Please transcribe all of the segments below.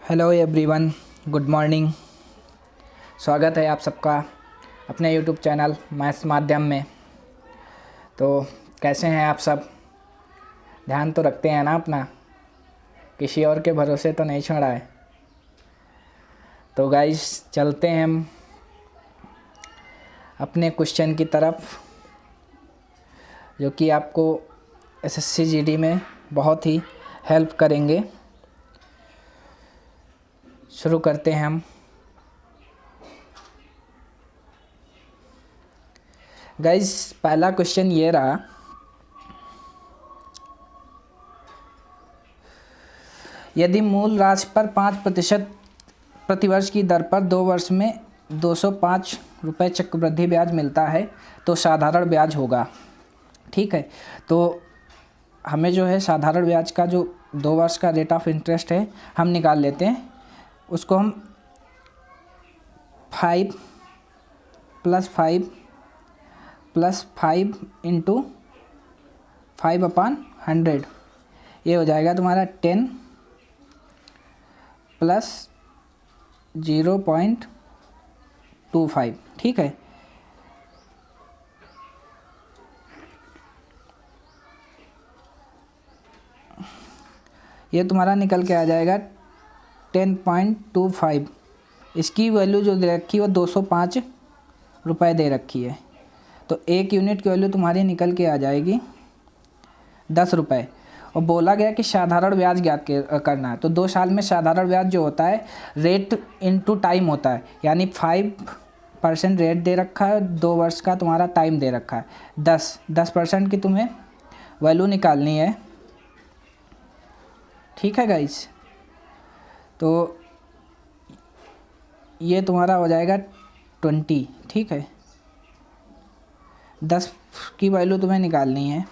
Hello everyone, good morning. स्वागत है आप सबका अपने यूट्यूब चैनल मैथ्स माध्यम में। तो कैसे हैं आप सब? ध्यान तो रखते हैं ना अपना, किसी और के भरोसे तो नहीं छोड़ा है। तो गाइस चलते हैं हम अपने क्वेश्चन की तरफ, जो कि आपको एसएससी जीडी में बहुत ही हेल्प करेंगे। शुरू करते हैं हम। गाइस पहला क्वेश्चन ये रहा, यदि मूल राशि पर 5% प्रतिवर्ष की दर पर 2 वर्ष में 205 रुपये चक्रवृद्धि ब्याज मिलता है तो साधारण ब्याज होगा। ठीक है, तो हमें जो है साधारण ब्याज का जो 2 वर्ष का रेट ऑफ इंटरेस्ट है हम निकाल लेते हैं। उसको हम 5 + 5 इंटू 5/100 ये हो जाएगा तुम्हारा 10 + 0.25। ठीक है, ये तुम्हारा निकल के आ जाएगा 10.25। इसकी वैल्यू जो दे रखी है वो 205 रुपये दे रखी है, तो एक यूनिट की वैल्यू तुम्हारी निकल के आ जाएगी 10 रुपये। और बोला गया कि साधारण ब्याज ज्ञात करना है, तो 2 साल में साधारण ब्याज जो होता है रेट इनटू टाइम होता है, यानी 5% रेट दे रखा है, 2 वर्ष का तुम्हारा टाइम दे रखा है। 10% की तुम्हें वैल्यू निकालनी है। ठीक है गाइस, तो ये तुम्हारा हो जाएगा 20। ठीक है, 10 की वैल्यू तुम्हें निकालनी है।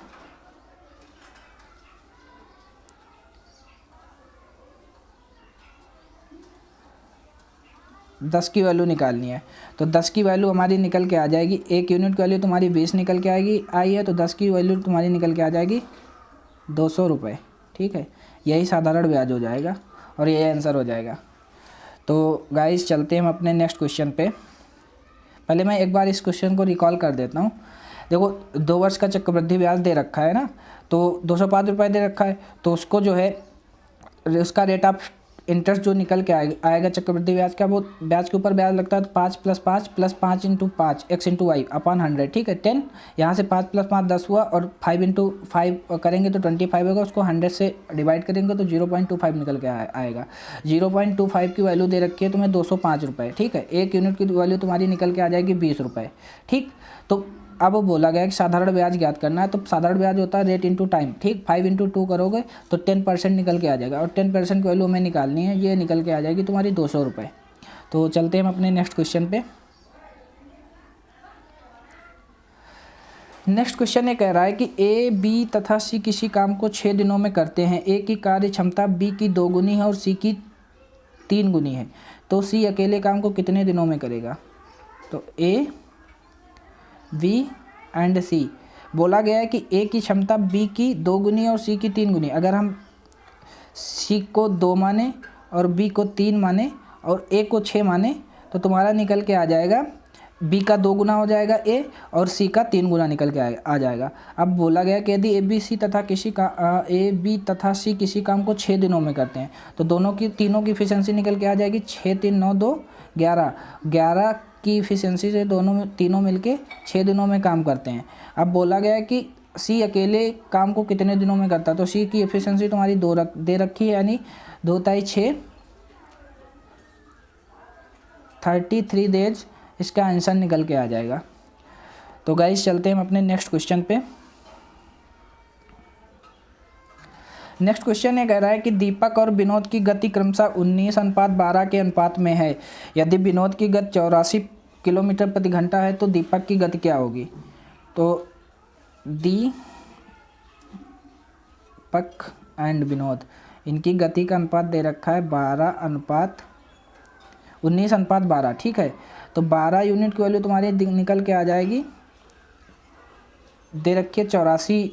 दस की वैल्यू निकालनी है, तो 10 की वैल्यू हमारी निकल के आ जाएगी। एक यूनिट की वैल्यू तुम्हारी 20 निकल के आई है, तो 10 की वैल्यू तुम्हारी निकल के आ जाएगी 200 रुपये। ठीक है, यही साधारण ब्याज हो जाएगा और यही आंसर हो जाएगा। तो गाइस चलते हैं हम अपने नेक्स्ट क्वेश्चन पे। पहले मैं एक बार इस क्वेश्चन को रिकॉल कर देता हूँ। देखो 2 वर्ष का चक्रवृद्धि ब्याज दे रखा है ना, तो 205 रुपये दे रखा है, तो उसको जो है उसका रेट ऑफ इंटरेस्ट जो निकल के आएगा चक्रवृद्धि ब्याज का, वो ब्याज के ऊपर ब्याज लगता है, तो 5 + 5 + 5 into 5 x into Y upon 100। ठीक है, 10 यहाँ से 5 + 5 10 हुआ, और 5 इंटू 5 करेंगे तो 25 होगा, उसको 100 से डिवाइड करेंगे तो 0.25 निकल के आएगा। 0.25 की वैल्यू दे रखी है तुम्हें 205 रुपये। ठीक है, एक यूनिट की वैल्यू तुम्हारी निकल के आ जाएगी 20 रुपये। ठीक, तो अब बोला गया कि साधारण ब्याज ज्ञात करना है, तो साधारण ब्याज होता है रेट इनटू टाइम। ठीक, 5 इंटू 2 करोगे तो 10% निकल के आ जाएगा, और 10% की वैल्यू हमें निकालनी है, ये निकल के आ जाएगी तुम्हारी 200 रुपये। तो चलते हैं हम अपने नेक्स्ट क्वेश्चन पे। नेक्स्ट क्वेश्चन ये कह रहा है कि ए, बी तथा सी किसी काम को 6 दिनों में करते हैं। ए की कार्य क्षमता बी की 2 गुनी है और सी की 3 गुनी है, तो सी अकेले काम को कितने दिनों में करेगा? तो ए, बी एंड सी। बोला गया है कि ए की क्षमता बी की 2 गुनी और सी की 3 गुनी। अगर हम सी को 2 माने और बी को 3 माने और ए को 6 माने, तो तुम्हारा निकल के आ जाएगा बी का 2 गुना हो जाएगा ए, और सी का 3 गुना निकल के आ जाएगा। अब बोला गया कि यदि ए बी तथा सी किसी काम को 6 दिनों में करते हैं, तो तीनों की इफिशिएंसी निकल के आ जाएगी 6 3 9 2 11 11 की इफिशिएंसी से तीनों मिलके 6 दिनों में काम करते हैं। अब बोला गया है कि सी अकेले काम को कितने दिनों में करता है, तो सी की एफिशिएंसी तुम्हारी 2 दे रखी है, यानी 2 × 6 33 डेज इसका आंसर निकल के आ जाएगा। तो गाइस चलते हैं हम अपने नेक्स्ट क्वेश्चन पे। नेक्स्ट क्वेश्चन ये कह रहा है कि दीपक और विनोद की गति क्रमशः 19:12 के अनुपात में है। यदि विनोद की गति 84 किलोमीटर प्रति घंटा है तो दीपक की गति क्या होगी? तो दीपक एंड विनोद, इनकी गति का अनुपात दे रखा है 19:12। ठीक है, तो 12 यूनिट की वैल्यू तुम्हारी निकल के आ जाएगी, दे रखी है 84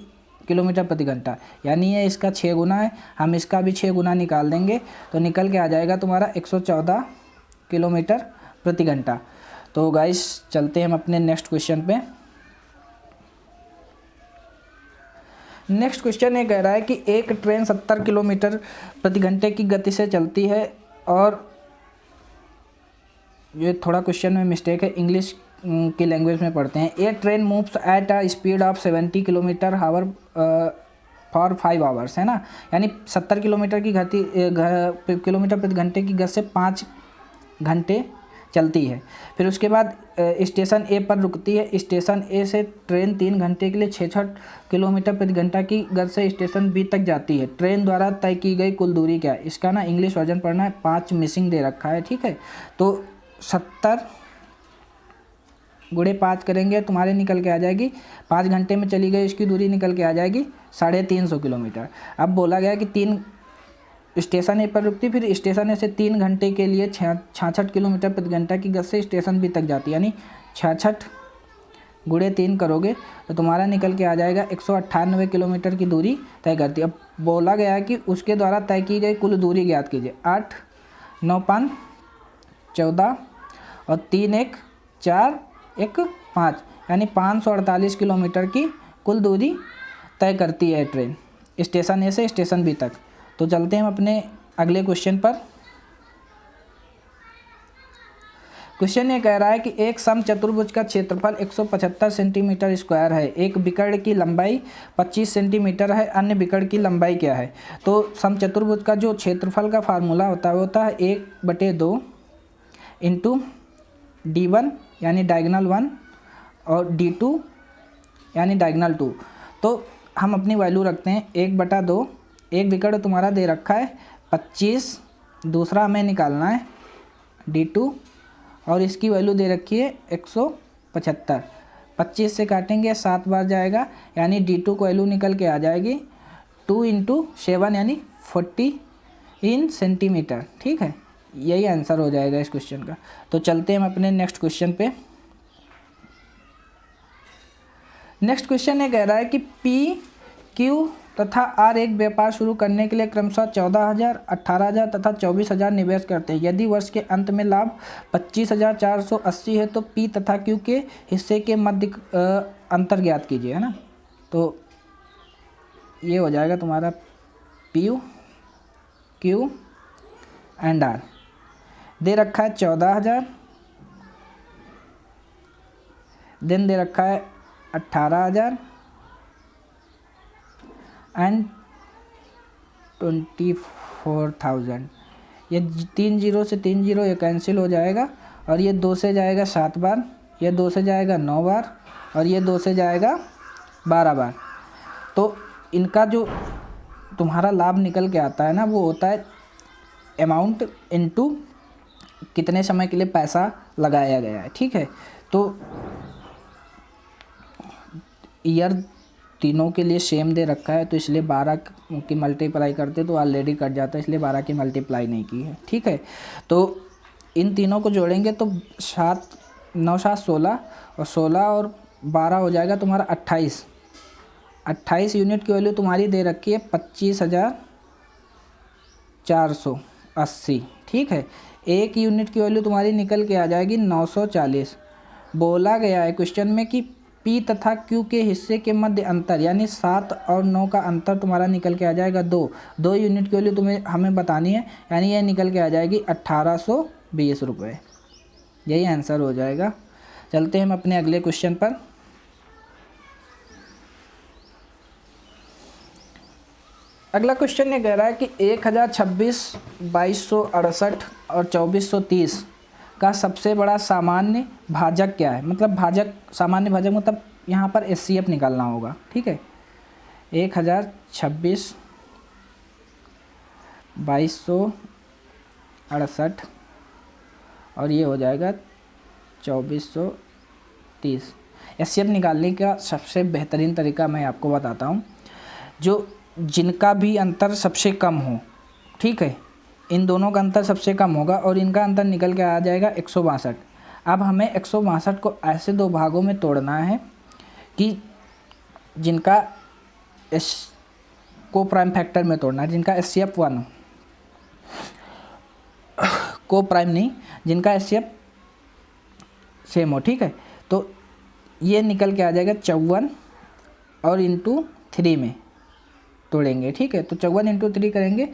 किलोमीटर प्रति घंटा, यानी ये इसका 6 गुना है, हम इसका भी 6 गुना निकाल देंगे तो निकल के आ जाएगा तुम्हारा 114 किलोमीटर प्रति घंटा। तो गाइस चलते हैं हम अपने नेक्स्ट क्वेश्चन पे। नेक्स्ट क्वेश्चन ये कह रहा है कि एक ट्रेन 70 किलोमीटर प्रति घंटे की गति से चलती है, और ये थोड़ा क्वेश्चन में मिस्टेक है, इंग्लिश की लैंग्वेज में पढ़ते हैं। A train moves at a speed of 70 kilometre hour for 5 hours, है ना, यानी 70 किलोमीटर की गति किलोमीटर प्रति घंटे की गति से 5 घंटे चलती है। फिर उसके बाद स्टेशन ए पर रुकती है। स्टेशन ए से ट्रेन 3 घंटे के लिए 66 किलोमीटर प्रति घंटा की गति से स्टेशन बी तक जाती है। ट्रेन द्वारा तय की गई कुल दूरी क्या है? इसका ना इंग्लिश वर्जन पढ़ना है, 5 मिसिंग दे रखा है, ठीक है। तो 70 गुणे 5 करेंगे तुम्हारे निकल के आ जाएगी, 5 घंटे में चली गई इसकी दूरी निकल के आ जाएगी 350 किलोमीटर। अब बोला गया कि 3 स्टेशन ए पर रुकती, फिर स्टेशन ए से 3 घंटे के लिए 66 किलोमीटर प्रति घंटा की गति से स्टेशन बी तक जाती, यानी 66 गुणे 3 करोगे तो तुम्हारा निकल के आ जाएगा 198 किलोमीटर की दूरी तय करती है। अब बोला गया है कि उसके द्वारा तय की गई कुल दूरी ज्ञात कीजिए। 8 9 5 14 और 3 1 4 1 5, यानी 548 किलोमीटर की कुल दूरी तय करती है ट्रेन स्टेशन ए से स्टेशन बी तक। तो चलते हैं हम अपने अगले क्वेश्चन पर। क्वेश्चन ये कह रहा है कि एक समचतुर्भुज का क्षेत्रफल 175 सेंटीमीटर स्क्वायर है, एक बिकड़ की लंबाई 25 सेंटीमीटर है, अन्य बिकड़ की लंबाई क्या है? तो समचतुर्भुज का जो क्षेत्रफल का फार्मूला होता है वो होता है 1/2 इंटू D1 यानी डायगोनल 1 और D2 यानी डायगोनल 2। तो हम अपनी वैल्यू रखते हैं 1/2, एक बिकड़ तुम्हारा दे रखा है 25, दूसरा हमें निकालना है D2 और इसकी वैल्यू दे रखी है 175। 25 से काटेंगे 7 बार जाएगा, यानी D2 को वैल्यू निकल के आ जाएगी 2 × 7 यानी 40 इन सेंटीमीटर, ठीक है। यही आंसर हो जाएगा इस क्वेश्चन का। तो चलते हैं हम अपने नेक्स्ट क्वेश्चन पे। नेक्स्ट क्वेश्चन ये कह रहा है कि P, Q तथा R एक व्यापार शुरू करने के लिए क्रमशः 14,000, 18,000 तथा 24,000 निवेश करते हैं। यदि वर्ष के अंत में लाभ 25,480 है तो P तथा Q के हिस्से के मध्य अंतर ज्ञात कीजिए, है ना। तो ये हो जाएगा तुम्हारा P, Q एंड R। दे रखा है 14,000, देन दे रखा है 18,000 एंड 24,000। ये 3 0 से 3 0 ये कैंसिल हो जाएगा, और ये 2 से जाएगा 7 बार, ये 2 से जाएगा 9 बार, और ये 2 से जाएगा 12 बार। तो इनका जो तुम्हारा लाभ निकल के आता है ना वो होता है अमाउंट इनटू कितने समय के लिए पैसा लगाया गया है, ठीक है। तो ईयर तीनों के लिए सेम दे रखा है, तो इसलिए 12 की मल्टीप्लाई करते तो ऑलरेडी कट जाता है, इसलिए 12 की मल्टीप्लाई नहीं की है, ठीक है। तो इन तीनों को जोड़ेंगे तो 7 9 7 16 और 16 और 12 हो जाएगा तुम्हारा 28। 28 यूनिट की वैल्यू तुम्हारी दे रखी है 25,480, ठीक है। एक यूनिट की वैल्यू तुम्हारी निकल के आ जाएगी 940। बोला गया है क्वेश्चन में कि P तथा Q के हिस्से के मध्य अंतर, यानी 7 और 9 का अंतर तुम्हारा निकल के आ जाएगा 2 यूनिट की वैल्यू तुम्हें हमें बतानी है, यानी ये निकल के आ जाएगी 1820 रुपये। यही आंसर हो जाएगा। चलते हैं हम अपने अगले क्वेश्चन पर। अगला क्वेश्चन ये कह रहा है कि 1026, 2268 और 2430 का सबसे बड़ा सामान्य भाजक क्या है? मतलब भाजक, सामान्य भाजक मतलब यहाँ पर HCF निकालना होगा, ठीक है। 1026, 2268 और ये हो जाएगा 2430। HCF निकालने का सबसे बेहतरीन तरीका मैं आपको बताता हूँ, जो जिनका भी अंतर सबसे कम हो, ठीक है, इन दोनों का अंतर सबसे कम होगा और इनका अंतर निकल के आ जाएगा 162। अब हमें 162 को ऐसे 2 भागों में तोड़ना है कि जिनका एस को प्राइम फैक्टर में तोड़ना है, जिनका HCF 1 को प्राइम नहीं, जिनका HCF सेम हो, ठीक है। तो ये निकल के आ जाएगा 54 और इंटू 3 में तोड़ेंगे, ठीक है। तो 54 इंटू 3 करेंगे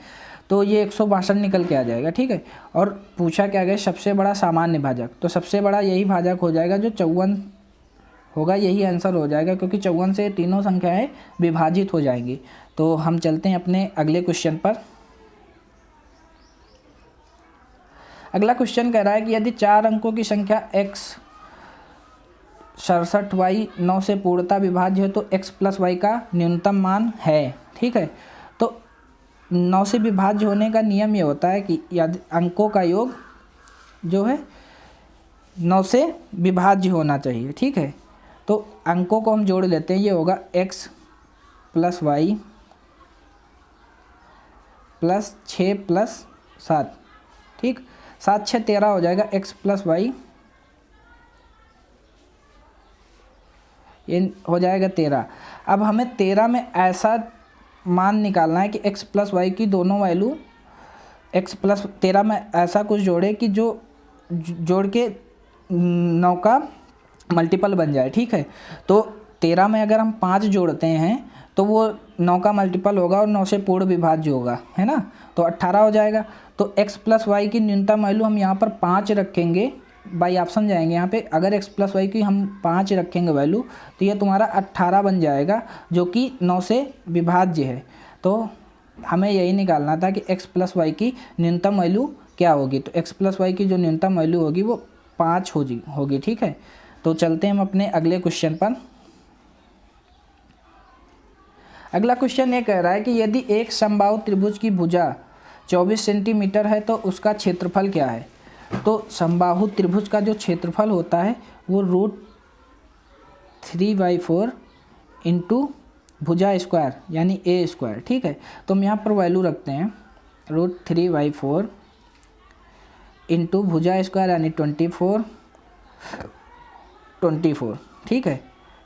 तो ये 162 निकल के आ जाएगा, ठीक है। और पूछा क्या गया सबसे बड़ा सामान्य भाजक, तो सबसे बड़ा यही भाजक हो जाएगा जो 54 होगा, यही आंसर हो जाएगा, क्योंकि 54 से तीनों संख्याएं विभाजित हो जाएंगी। तो हम चलते हैं अपने अगले क्वेश्चन पर। अगला क्वेश्चन कह रहा है कि यदि 4 अंकों की संख्या x 67y 9 से पूर्णतः विभाज्य है तो x प्लस वाई का न्यूनतम मान है, ठीक है। तो 9 से विभाज्य होने का नियम ये होता है कि यदि अंकों का योग जो है 9 से विभाज्य होना चाहिए, ठीक है। तो अंकों को हम जोड़ लेते हैं, ये होगा x plus Y plus 6 plus 7, ठीक। 7 6 13 हो जाएगा, x प्लस वाई ये हो जाएगा 13। अब हमें 13 में ऐसा मान निकालना है कि x प्लस वाई की दोनों वैल्यू x प्लस 13 में ऐसा कुछ जोड़े कि जो जोड़ के 9 का मल्टीपल बन जाए, ठीक है। तो 13 में अगर हम 5 जोड़ते हैं तो वो 9 का मल्टीपल होगा और 9 से पूर्ण विभाज्य होगा, है ना। तो 18 हो जाएगा। तो x प्लस वाई की न्यूनतम वैल्यू हम यहाँ पर 5 रखेंगे, बाई ऑप्शन जाएंगे यहाँ पे। अगर x प्लस वाई की हम 5 रखेंगे वैल्यू तो ये तुम्हारा 18 बन जाएगा, जो कि 9 से विभाज्य है। तो हमें यही निकालना था कि x प्लस वाई की न्यूनतम वैल्यू क्या होगी। तो x प्लस वाई की जो न्यूनतम वैल्यू होगी वो 5 होगी, ठीक है। तो चलते हैं हम अपने अगले क्वेश्चन पर। अगला क्वेश्चन ये कह रहा है कि यदि एक समबाहु त्रिभुज की भुजा 24 सेंटीमीटर है तो उसका क्षेत्रफल क्या है। तो समबाहु त्रिभुज का जो क्षेत्रफल होता है वो √3/4 इंटू भुजा स्क्वायर यानी a स्क्वायर, ठीक है। तो हम यहाँ पर वैल्यू रखते हैं √3/4 इंटू भुजा स्क्वायर यानी 24, ठीक है।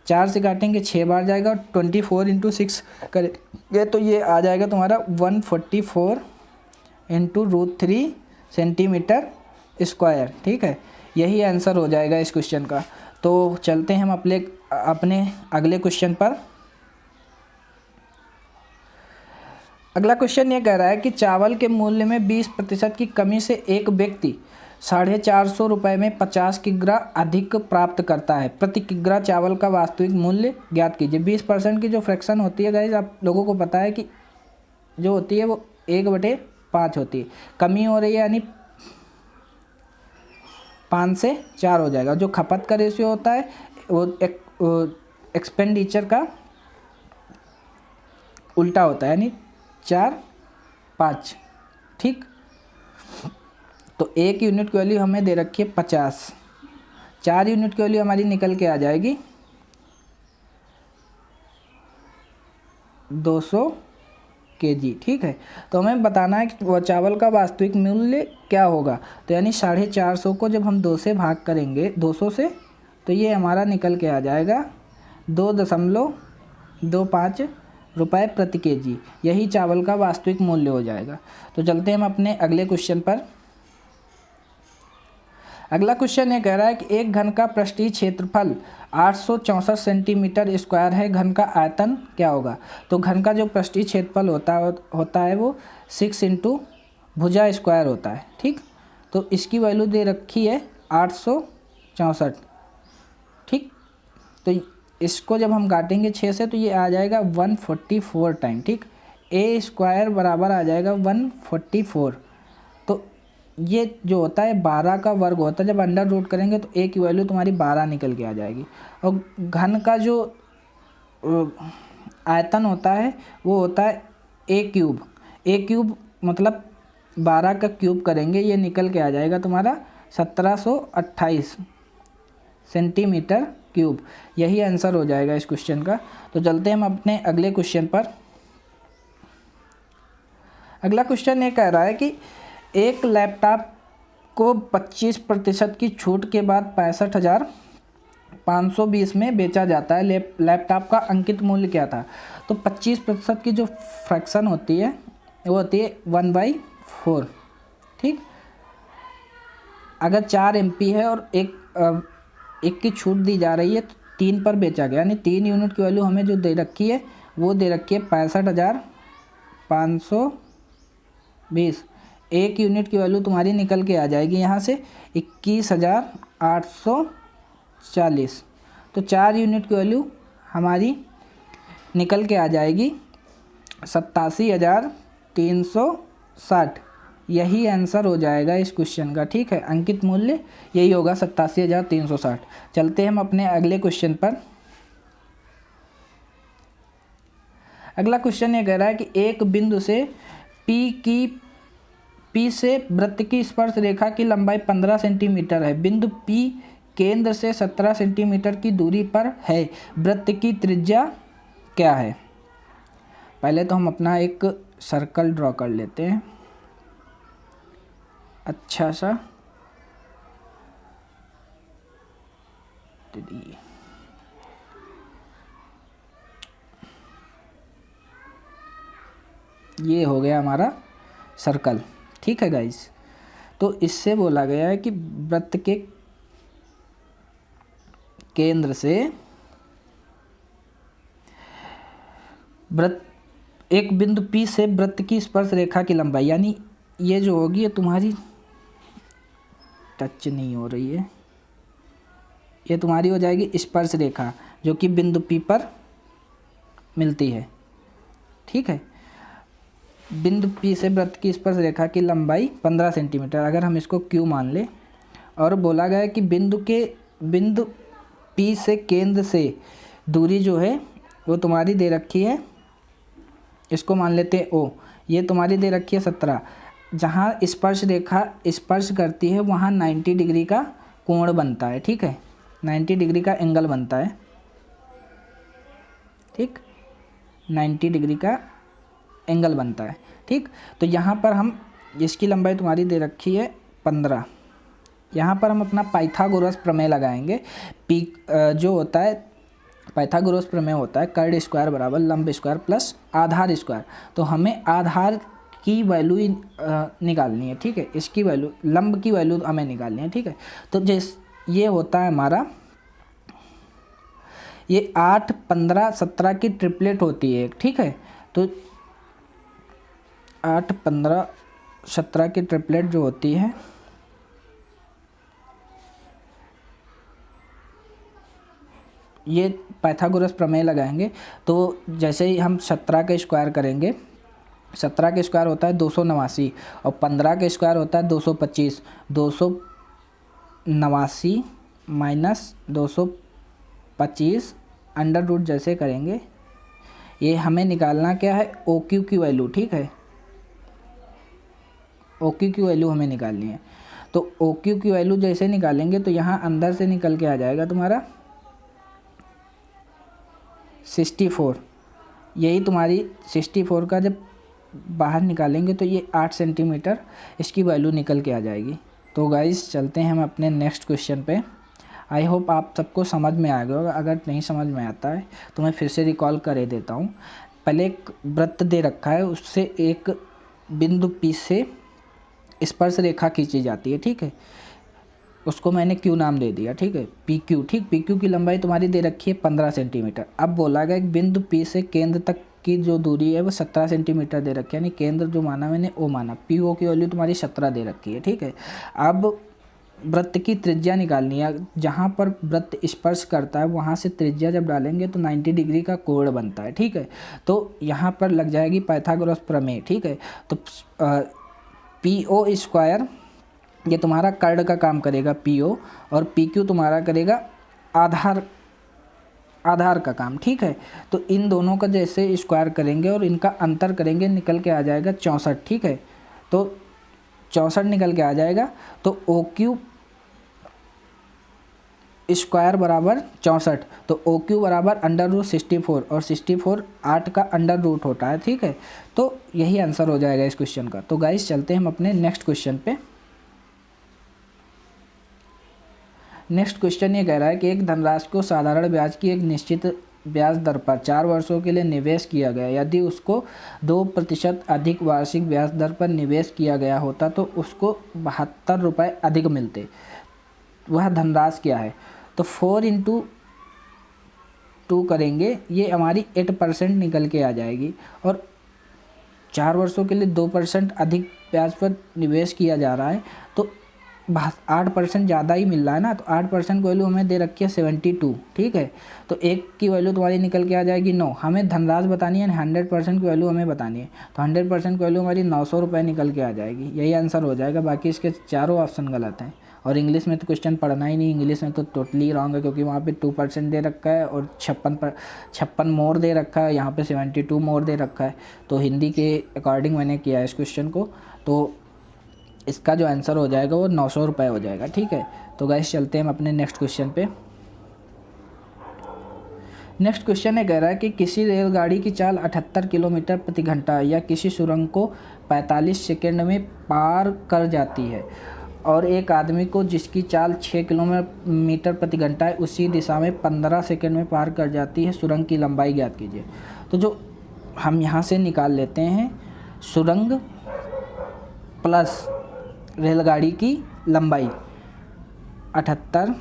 4 से काटेंगे 6 बार जाएगा और 24 इंटू 6 करेंगे तो ये आ जाएगा तुम्हारा 144 इंटू √3 सेंटीमीटर स्क्वायर, ठीक है। यही आंसर हो जाएगा इस क्वेश्चन का। तो चलते हैं हम अपने अगले क्वेश्चन पर। अगला क्वेश्चन ये कह रहा है कि चावल के मूल्य में 20% की कमी से एक व्यक्ति 450 रुपये में 50 किग्रा अधिक प्राप्त करता है। प्रति किग्रा चावल का वास्तविक मूल्य ज्ञात कीजिए। 20% की जो फ्रैक्शन होती है गाइस, आप लोगों को पता है कि जो होती है वो 1/5 होती है। कमी हो रही है यानी 5 से 4 हो जाएगा। जो खपत का रेशियो होता है वो एक्सपेंडिचर का उल्टा होता है यानी 4/5, ठीक। तो 1 यूनिट की वैल्यू हमें दे रखी है 50, 4 यूनिट की वैल्यू हमारी निकल के आ जाएगी 200 kg, ठीक है। तो हमें बताना है कि वह चावल का वास्तविक मूल्य क्या होगा। तो यानी 450 को जब हम 2 से भाग करेंगे 200 से तो ये हमारा निकल के आ जाएगा 2.25 रुपये प्रति kg। यही चावल का वास्तविक मूल्य हो जाएगा। तो चलते हैं हम अपने अगले क्वेश्चन पर। अगला क्वेश्चन ये कह रहा है कि एक घन का पृष्ठीय क्षेत्रफल 864 सेंटीमीटर स्क्वायर है, घन का आयतन क्या होगा। तो घन का जो पृष्ठीय क्षेत्रफल होता है वो 6 इंटू भुजा स्क्वायर होता है, ठीक। तो इसकी वैल्यू दे रखी है 864, ठीक। तो इसको जब हम काटेंगे 6 से तो ये आ जाएगा 144 टाइम, ठीक। a स्क्वायर बराबर आ जाएगा 144। तो ये जो होता है 12 का वर्ग होता है। जब अंडर रूट करेंगे तो a की वैल्यू तुम्हारी 12 निकल के आ जाएगी। और घन का जो आयतन होता है वो होता है a क्यूब मतलब 12 का क्यूब करेंगे ये निकल के आ जाएगा तुम्हारा 1728 सेंटीमीटर क्यूब। यही आंसर हो जाएगा इस क्वेश्चन का। तो चलते हैं हम अपने अगले क्वेश्चन पर। अगला क्वेश्चन ये कह रहा है कि एक लैपटॉप को 25% की छूट के बाद 65,000 520 में बेचा जाता है। लैपटॉप का अंकित मूल्य क्या था? तो 25% की जो फ्रैक्शन होती है वो होती है 1/4। ठीक, अगर 4 MP है और एक की छूट दी जा रही है तो 3 पर बेचा गया, यानी 3 यूनिट की वैल्यू हमें जो दे रखी है वो दे रखी है 65,520। 1 यूनिट की वैल्यू तुम्हारी निकल के आ जाएगी यहाँ से 21,840। तो 4 यूनिट की वैल्यू हमारी निकल के आ जाएगी 87,360। यही आंसर हो जाएगा इस क्वेश्चन का। ठीक है, अंकित मूल्य यही होगा 87,360। चलते हैं हम अपने अगले क्वेश्चन पर। अगला क्वेश्चन ये कह रहा है कि एक बिंदु से P से वृत्त की स्पर्श रेखा की लंबाई 15 सेंटीमीटर है। बिंदु P केंद्र से 17 सेंटीमीटर की दूरी पर है। वृत्त की त्रिज्या क्या है? पहले तो हम अपना एक सर्कल ड्रॉ कर लेते हैं, अच्छा सा। ये हो गया हमारा सर्कल। ठीक है गाइस, तो इससे बोला गया है कि वृत्त के केंद्र से एक बिंदु P से वृत्त की स्पर्श रेखा की लंबाई, यानी ये जो होगी ये तुम्हारी टच नहीं हो रही है, ये तुम्हारी हो जाएगी स्पर्श रेखा जो कि बिंदु P पर मिलती है। ठीक है, बिंदु P से वृत्त की स्पर्श रेखा की लंबाई 15 सेंटीमीटर, अगर हम इसको Q मान ले, और बोला गया है कि बिंदु P से केंद्र से दूरी जो है वो तुम्हारी दे रखी है, इसको मान लेते हैं O, ये तुम्हारी दे रखी है 17। जहाँ स्पर्श रेखा स्पर्श करती है वहाँ 90 डिग्री का कोण बनता है। ठीक है, 90 डिग्री का एंगल बनता है। ठीक, 90 डिग्री का एंगल बनता है। ठीक, तो यहाँ पर हम, इसकी लंबाई तुम्हारी दे रखी है 15। यहाँ पर हम अपना पाइथागोरस प्रमेय लगाएंगे। जो होता है पाइथागोरस प्रमेय होता है कर्ड स्क्वायर बराबर लंब स्क्वायर प्लस आधार स्क्वायर। तो हमें आधार की वैल्यू निकालनी है। ठीक है, इसकी वैल्यू, लंब की वैल्यू हमें निकालनी है। ठीक है, तो ये होता है हमारा, ये 8, 15, 17 की ट्रिपलेट होती है। ठीक है, तो 8, 15, 17 की ट्रिपलेट जो होती है, ये पाइथागोरस प्रमेय लगाएंगे। तो जैसे ही हम 17 का स्क्वायर करेंगे, 17 का स्क्वायर होता है 289 और 15 का स्क्वायर होता है 225। 289 माइनस 225 अंडर रूट जैसे करेंगे, ये हमें निकालना क्या है, OQ की वैल्यू। ठीक है, OQ की वैल्यू हमें निकालनी है। तो OQ की वैल्यू जैसे निकालेंगे तो यहाँ अंदर से निकल के आ जाएगा तुम्हारा 64। यही तुम्हारी 64 का जब बाहर निकालेंगे तो ये 8 सेंटीमीटर इसकी वैल्यू निकल के आ जाएगी। तो गाइस चलते हैं हम अपने नेक्स्ट क्वेश्चन पे। आई होप आप सबको समझ में आ गया होगा। अगर नहीं समझ में आता है तो मैं फिर से रिकॉल कर देता हूँ। पहले एक वृत्त दे रखा है, उससे एक बिंदु P से स्पर्श रेखा खींची जाती है। ठीक है, उसको मैंने Q नाम दे दिया। ठीक है, PQ। ठीक, PQ की लंबाई तुम्हारी दे रखी है 15 सेंटीमीटर। अब बोला गया एक बिंदु P से केंद्र तक की जो दूरी है वो 17 सेंटीमीटर दे रखी है, यानी केंद्र जो माना मैंने O माना। PO की वैल्यू तुम्हारी 17 दे रखी है। ठीक है, अब वृत्त की त्रिज्या निकालनी है। जहाँ पर वृत्त स्पर्श करता है वहाँ से त्रिज्या जब डालेंगे तो 90 डिग्री का कोण बनता है। ठीक है, तो यहाँ पर लग जाएगी पाइथागोरस प्रमेय। ठीक है, तो PO स्क्वायर ये तुम्हारा कर्ड का काम करेगा PO, और PQ तुम्हारा करेगा आधार का काम। ठीक है, तो इन दोनों का जैसे स्क्वायर करेंगे और इनका अंतर करेंगे, निकल के आ जाएगा 64। ठीक है, तो 64 निकल के आ जाएगा। तो OQ स्क्वायर बराबर 64, तो OQ बराबर अंडर रूट 64, और 64 8 का अंडर रूट होता है। ठीक है, तो यही आंसर हो जाएगा इस क्वेश्चन का। तो गाइस चलते हैं हम अपने नेक्स्ट क्वेश्चन पे। नेक्स्ट क्वेश्चन ये कह रहा है कि एक धनराशि को साधारण ब्याज की एक निश्चित ब्याज दर पर 4 वर्षों के लिए निवेश किया गया, यदि उसको 2% अधिक वार्षिक ब्याज दर पर निवेश किया गया होता तो उसको 72 रुपये अधिक मिलते। वह धनराशि क्या है? तो 4 इंटू 2 करेंगे, ये हमारी 8% निकल के आ जाएगी। और 4 वर्षों के लिए 2% अधिक ब्याज पर निवेश किया जा रहा है, तो 8% ज़्यादा ही मिल रहा है ना। तो 8% की वैल्यू हमें दे रखी है 72, ठीक है। तो एक की वैल्यू तुम्हारी निकल के आ जाएगी 9। हमें धनराशि बतानी है, 100% की वैल्यू हमें बतानी है। तो 100% की वैल्यू हमारी 900 रुपये निकल के आ जाएगी। यही आंसर हो जाएगा। बाकी इसके चारों ऑप्शन गलत हैं। और इंग्लिश में तो क्वेश्चन पढ़ना ही नहीं, इंग्लिश में तो टोटली रॉन्ग है, क्योंकि वहाँ पे 2% दे रखा है और 56 मोर दे रखा है, यहाँ पे 72 मोर दे रखा है। तो हिंदी के अकॉर्डिंग मैंने किया है इस क्वेश्चन को। तो इसका जो आंसर हो जाएगा वो 900 रुपये हो जाएगा, ठीक है। तो गाइस चलते हैं हम अपने नेक्स्ट क्वेश्चन पे। नेक्स्ट क्वेश्चन ये कह रहा है कि किसी रेलगाड़ी की चाल 78 किलोमीटर प्रति घंटा या किसी सुरंग को 45 सेकंड में पार कर जाती है, और एक आदमी को जिसकी चाल 6 किलोमीटर प्रति घंटा है उसी दिशा में 15 सेकंड में पार कर जाती है, सुरंग की लंबाई ज्ञात कीजिए। तो जो हम यहाँ से निकाल लेते हैं, सुरंग प्लस रेलगाड़ी की लंबाई 78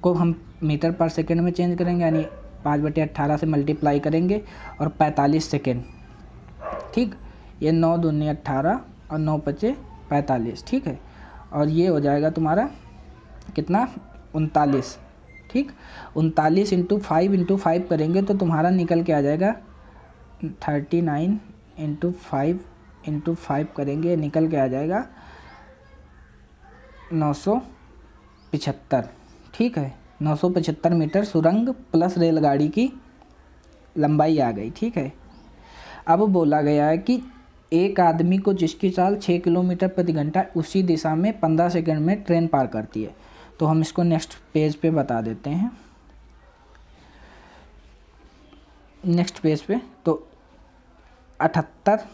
को हम मीटर पर सेकंड में चेंज करेंगे, यानी 5/18 से मल्टीप्लाई करेंगे और 45 सेकंड, ठीक। ये 9 दूनी 18 और 9 पचे 45, ठीक है। और ये हो जाएगा तुम्हारा कितना, 39, ठीक। 39 इंटू 5 करेंगे तो तुम्हारा निकल के आ जाएगा 39 इंटू 5 करेंगे, निकल के आ जाएगा 975, ठीक है। 975 मीटर सुरंग प्लस रेलगाड़ी की लंबाई आ गई, ठीक है। अब बोला गया है कि एक आदमी को जिसकी चाल 6 किलोमीटर प्रति घंटा उसी दिशा में 15 सेकंड में ट्रेन पार करती है। तो हम इसको नेक्स्ट पेज पे बता देते हैं। नेक्स्ट पेज पे तो 78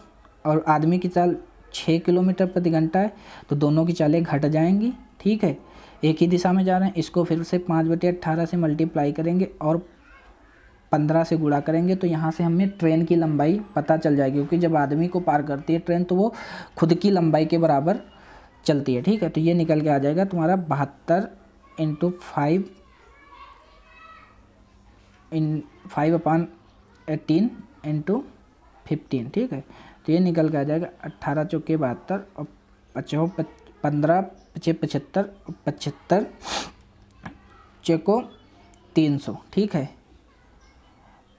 और आदमी की चाल 6 किलोमीटर प्रति घंटा है, तो दोनों की चालें घट जाएंगी, ठीक है। एक ही दिशा में जा रहे हैं, इसको फिर से 5/18 से मल्टीप्लाई करेंगे और 15 से गुणा करेंगे, तो यहाँ से हमें ट्रेन की लंबाई पता चल जाएगी, क्योंकि जब आदमी को पार करती है ट्रेन तो वो खुद की लंबाई के बराबर चलती है, ठीक है। तो ये निकल के आ जाएगा तुम्हारा 72 इंटू 5/18 इंटू 15, ठीक है। तो ये निकल के आ जाएगा 18 चौके 72 और 15 पचे 75 और 75 चौको 300, ठीक है।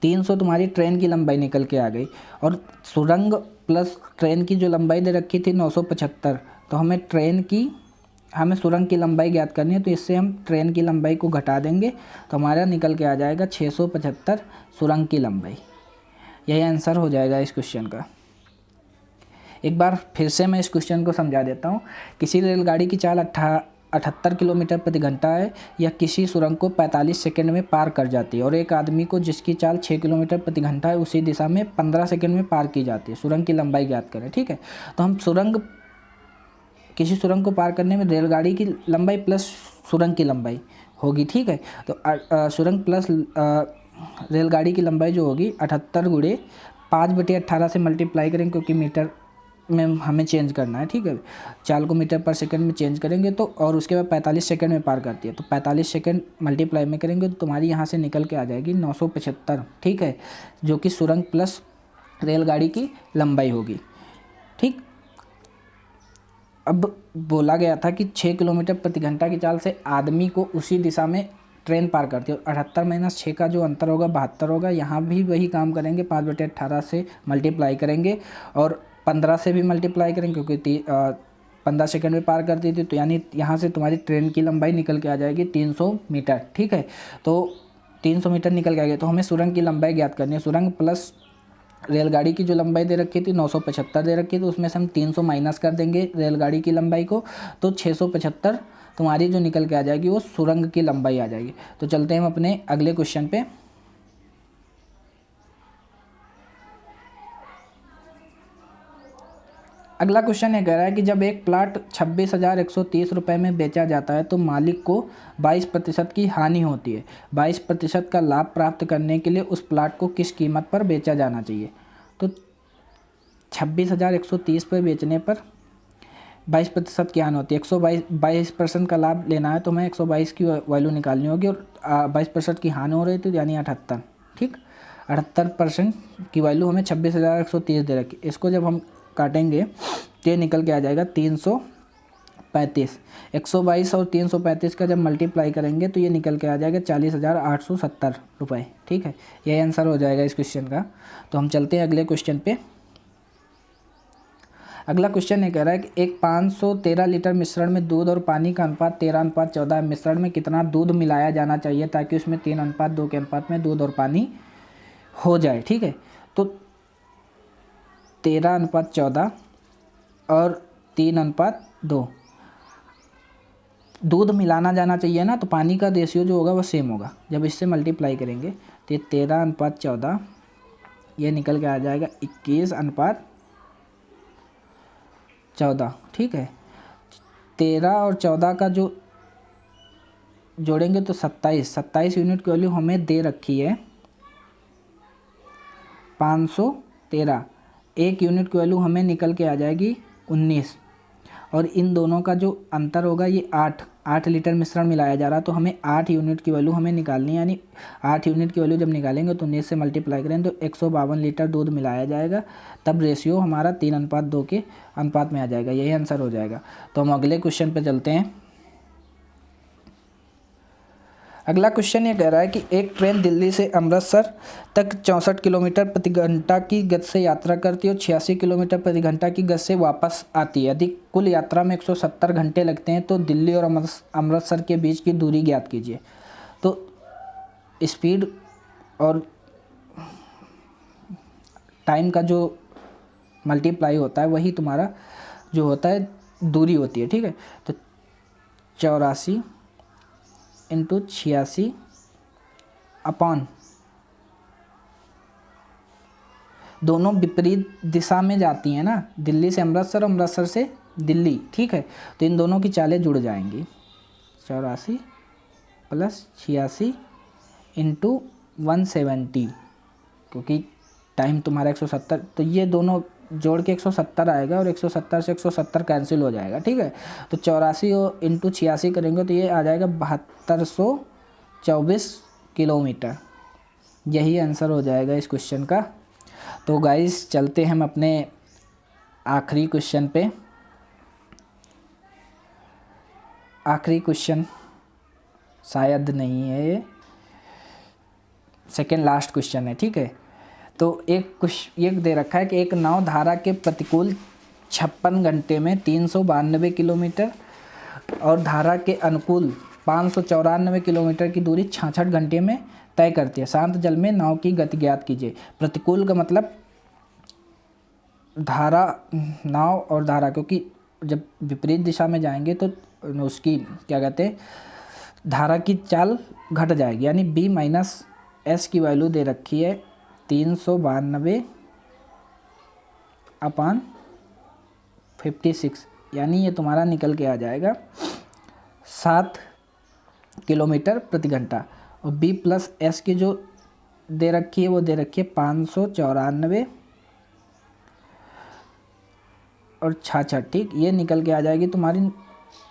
300 तुम्हारी ट्रेन की लंबाई निकल के आ गई। और सुरंग प्लस ट्रेन की जो लंबाई दे रखी थी 975, तो हमें सुरंग की लंबाई ज्ञात करनी है, तो इससे हम ट्रेन की लंबाई को घटा देंगे, तो हमारा निकल के आ जाएगा 675 सुरंग की लंबाई। यही आंसर हो जाएगा इस क्वेश्चन का। एक बार फिर से मैं इस क्वेश्चन को समझा देता हूँ। किसी रेलगाड़ी की चाल 78 किलोमीटर प्रति घंटा है या किसी सुरंग को 45 सेकंड में पार कर जाती है, और एक आदमी को जिसकी चाल 6 किलोमीटर प्रति घंटा है उसी दिशा में 15 सेकंड में पार की जाती है, सुरंग की लंबाई ज्ञात करें, ठीक है। तो हम किसी सुरंग को पार करने में रेलगाड़ी की लंबाई प्लस सुरंग की लंबाई होगी, ठीक है। तो सुरंग प्लस रेलगाड़ी की लंबाई जो होगी 78 गुणे 5/18 से मल्टीप्लाई करेंगे, क्योंकि मीटर में हमें चेंज करना है, ठीक है। चाल को मीटर पर सेकंड में चेंज करेंगे तो, और उसके बाद 45 सेकंड में पार करती है, तो 45 सेकंड मल्टीप्लाई में करेंगे तो तुम्हारी यहाँ से निकल के आ जाएगी 975, ठीक है, जो कि सुरंग प्लस रेलगाड़ी की लंबाई होगी, ठीक। अब बोला गया था कि 6 किलोमीटर प्रति घंटा की चाल से आदमी को उसी दिशा में ट्रेन पार करती है, और 78 - 6 का जो अंतर होगा 72 होगा। यहाँ भी वही काम करेंगे, 5/18 से मल्टीप्लाई करेंगे और 15 से भी मल्टीप्लाई करेंगे, क्योंकि 15 सेकंड में पार करती थी, तो यानी यहाँ से तुम्हारी ट्रेन की लंबाई निकल के आ जाएगी 300 मीटर, ठीक है। तो 300 मीटर निकल के आ गया, तो हमें सुरंग की लंबाई ज्ञात करनी है। सुरंग प्लस रेलगाड़ी की जो लंबाई दे रखी थी 975 दे रखी थी, तो उसमें से हम 300 माइनस कर देंगे रेलगाड़ी की लंबाई को, तो 675 तुम्हारी जो निकल के आ जाएगी वो सुरंग की लंबाई आ जाएगी। तो चलते हैं हम अपने अगले क्वेश्चन पे। अगला क्वेश्चन ये कह रहा है कि जब एक प्लाट 26,130 रुपये में बेचा जाता है तो मालिक को 22% की हानि होती है। 22% का लाभ प्राप्त करने के लिए उस प्लाट को किस कीमत पर बेचा जाना चाहिए। तो 26,130 पर बेचने पर 22% की हानि होती है। 122% का लाभ लेना है तो हमें 122 की वैल्यू निकालनी होगी और 22% की हानि हो रही थी यानी 78। ठीक, 78% की वैल्यू हमें 26,130 दे रखी। इसको जब हम काटेंगे तो ये निकल के आ जाएगा 335। 122 और 335 का जब मल्टीप्लाई करेंगे तो ये निकल के आ जाएगा 40,870 रुपये। ठीक है, यही आंसर हो जाएगा इस क्वेश्चन का। तो हम चलते हैं अगले क्वेश्चन पे। अगला क्वेश्चन ये कह रहा है कि एक 513 लीटर मिश्रण में दूध और पानी का अनुपात 13:14 है। मिश्रण में कितना दूध मिलाया जाना चाहिए ताकि उसमें 3:2 के अनुपात में दूध और पानी हो जाए। ठीक है, तो 13:14 और 3:2 दूध मिलाना जाना चाहिए ना, तो पानी का रेशियो जो होगा वो सेम होगा। जब इससे मल्टीप्लाई करेंगे तो ये 13:14 ये निकल के आ जाएगा 21:14। ठीक है, 13 और 14 का जो जोड़ेंगे तो 27 यूनिट की वैल्यू हमें दे रखी है 513। एक यूनिट की वैल्यू हमें निकल के आ जाएगी 19 और इन दोनों का जो अंतर होगा ये 8 लीटर मिश्रण मिलाया जा रहा है तो हमें 8 यूनिट की वैल्यू हमें निकालनी है। यानी 8 यूनिट की वैल्यू जब निकालेंगे तो 19 से मल्टीप्लाई करें तो 152 लीटर दूध मिलाया जाएगा, तब रेशियो हमारा 3:2 के अनुपात में आ जाएगा। यही आंसर हो जाएगा। तो हम अगले क्वेश्चन पे चलते हैं। अगला क्वेश्चन ये कह रहा है कि एक ट्रेन दिल्ली से अमृतसर तक 64 किलोमीटर प्रति घंटा की गति से यात्रा करती है और 86 किलोमीटर प्रति घंटा की गति से वापस आती है। यदि कुल यात्रा में 170 घंटे लगते हैं तो दिल्ली और अमृतसर के बीच की दूरी ज्ञात कीजिए। तो स्पीड और टाइम का जो मल्टीप्लाई होता है वही तुम्हारा जो होता है दूरी होती है। ठीक है, तो 84 इंटू 86 अपॉन, दोनों विपरीत दिशा में जाती हैं ना, दिल्ली से अमृतसर, अमृतसर से दिल्ली। ठीक है, तो इन दोनों की चालें जुड़ जाएंगी। 84 प्लस 86 इंटू 170, क्योंकि टाइम तुम्हारा 170, तो ये दोनों जोड़ के 170 आएगा और 170 से 170 कैंसिल हो जाएगा। ठीक है, तो 84 इंटू 86 करेंगे तो ये आ जाएगा 7224 किलोमीटर। यही आंसर हो जाएगा इस क्वेश्चन का। तो गाइस चलते हैं हम अपने आखिरी क्वेश्चन पे। आखिरी क्वेश्चन शायद नहीं है, ये सेकेंड लास्ट क्वेश्चन है। ठीक है, तो ये दे रखा है कि एक नाव धारा के प्रतिकूल 56 घंटे में 392 किलोमीटर और धारा के अनुकूल 594 किलोमीटर की दूरी 66 घंटे में तय करती है। शांत जल में नाव की गति ज्ञात कीजिए। प्रतिकूल का मतलब धारा, नाव और धारा, क्योंकि जब विपरीत दिशा में जाएंगे तो उसकी क्या कहते हैं, धारा की चाल घट जाएगी। यानी b माइनस एस की वैल्यू दे रखी है 392 अपॉन 56, यानी ये तुम्हारा निकल के आ जाएगा 7 किलोमीटर प्रति घंटा। और b प्लस एस की जो दे रखी है वो दे रखी है 594 और 66। ठीक, ये निकल के आ जाएगी तुम्हारी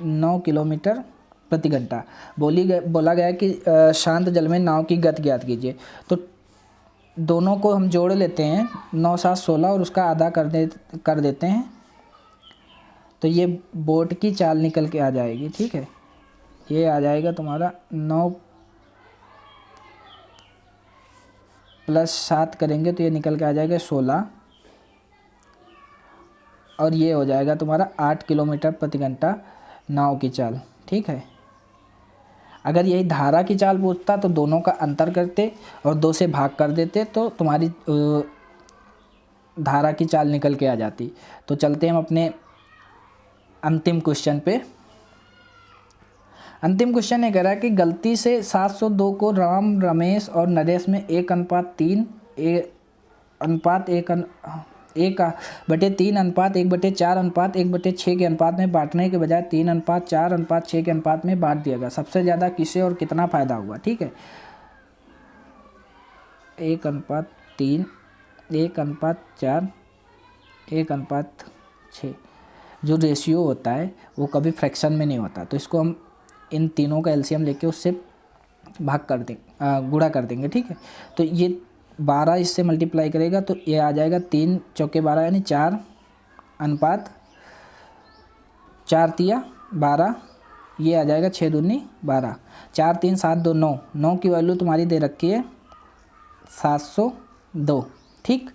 9 किलोमीटर प्रति घंटा। बोला गया कि शांत जल में नाव की गति ज्ञात कीजिए। तो दोनों को हम जोड़ लेते हैं, 9 7 16 और उसका आधा कर देते हैं तो ये बोट की चाल निकल के आ जाएगी। ठीक है, ये आ जाएगा तुम्हारा 9 प्लस 7 करेंगे तो ये निकल के आ जाएगा 16 और ये हो जाएगा तुम्हारा 8 किलोमीटर प्रति घंटा नाव की चाल। ठीक है, अगर यही धारा की चाल पूछता तो दोनों का अंतर करते और 2 से भाग कर देते तो तुम्हारी धारा की चाल निकल के आ जाती। तो चलते हैं हम अपने अंतिम क्वेश्चन पे। अंतिम क्वेश्चन ये कह रहा है कि गलती से 702 को राम, रमेश और नरेश में 1:3 1/3 अनुपात 1/4 अनुपात 1/6 के अनुपात में बांटने के बजाय 3:4:6 के अनुपात में बांट दिया गया, सबसे ज़्यादा किसे और कितना फ़ायदा हुआ। ठीक है, 1:3 1:4 1:6 जो रेशियो होता है वो कभी फ्रैक्शन में नहीं होता, तो इसको हम इन तीनों का एलसीएम लेके उससे भाग कर देंगे, गुणा कर देंगे। ठीक है, तो ये 12 इससे मल्टीप्लाई करेगा तो ये आ जाएगा 3 चौके 12 यानी 4:4 ये आ जाएगा 6 दूनी 12, 4 3 7 2 9, 9 की वैल्यू तुम्हारी दे रखी है 702। ठीक,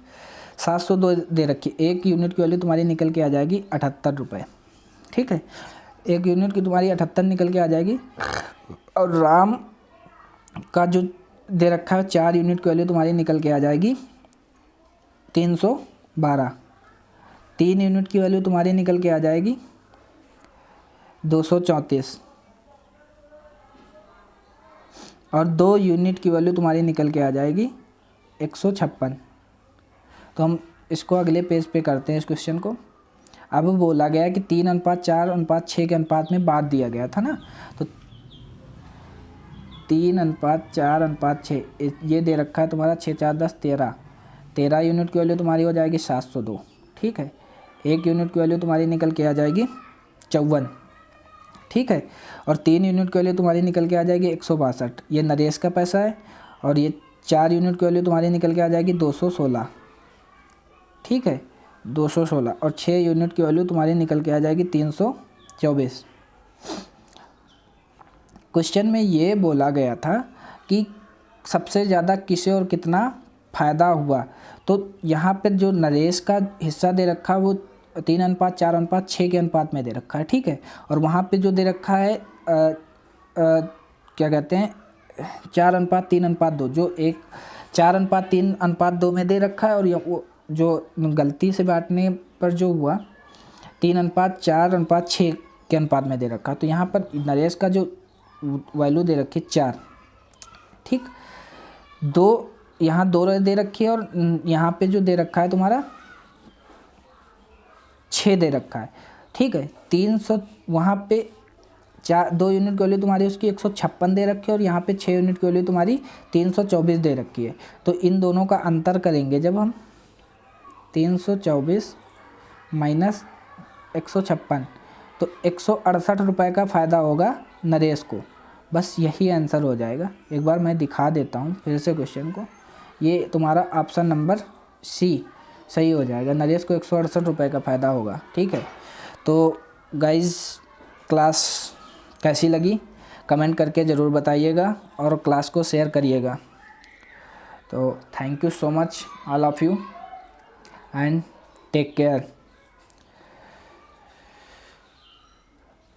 702 दे रखी है, 1 यूनिट की वैल्यू तुम्हारी निकल के आ जाएगी 78 रुपये। ठीक है, 1 यूनिट की तुम्हारी 78 निकल के आ जाएगी। और राम का जो दे रखा है 4 यूनिट की वैल्यू तुम्हारी निकल के आ जाएगी 312। 3 यूनिट की वैल्यू तुम्हारी निकल के आ जाएगी 234 और 2 यूनिट की वैल्यू तुम्हारी निकल के आ जाएगी 156। तो हम इसको अगले पेज पे करते हैं इस क्वेश्चन को। अब बोला गया कि 3:4:6 के अनुपात में बांट दिया गया था ना, तो 3:4:6 ये दे रखा है तुम्हारा 6 4 10 13, 13 यूनिट की वैल्यू तुम्हारी हो जाएगी 702। ठीक है, 1 यूनिट की वैल्यू तुम्हारी निकल के आ जाएगी 54। ठीक है, और 3 यूनिट की वैल्यू तुम्हारी निकल के आ जाएगी 162, ये नरेश का पैसा है। और ये 4 यूनिट की वैल्यू तुम्हारी निकल के आ जाएगी 216। ठीक है, 216 और 6 यूनिट की वैल्यू तुम्हारी निकल के आ जाएगी 324। क्वेश्चन में ये बोला गया था कि सबसे ज़्यादा किसे और कितना फ़ायदा हुआ, तो यहाँ पर जो नरेश का हिस्सा दे रखा वो 3:4:6 के अनुपात में दे रखा है। ठीक है, और वहाँ पे जो दे रखा है क्या कहते हैं 4:3:2, जो एक 4:3:2 में दे रखा है, और वो जो गलती से बांटने पर जो हुआ 3:4:6 के अनुपात में दे रखा। तो यहाँ पर नरेश का जो वैल्यू दे रखी 4। ठीक, 2 यहाँ 2 दे रखी है और यहाँ पे जो दे रखा है तुम्हारा 6 दे रखा है। ठीक है, 300 वहाँ पे 2 यूनिट की वैल्यू तुम्हारी उसकी 156 दे रखी है और यहाँ पे 6 यूनिट की वैल्यू तुम्हारी 324 दे रखी है। तो इन दोनों का अंतर करेंगे जब हम 324 माइनस 156, तो 168 रुपये का फ़ायदा होगा नरेश को। बस यही आंसर हो जाएगा। एक बार मैं दिखा देता हूँ फिर से क्वेश्चन को, ये तुम्हारा ऑप्शन नंबर सी सही हो जाएगा, नरेश को 168 रुपये का फ़ायदा होगा। ठीक है, तो गाइज़ क्लास कैसी लगी कमेंट करके ज़रूर बताइएगा और क्लास को शेयर करिएगा। तो thank you so much all of you and take care.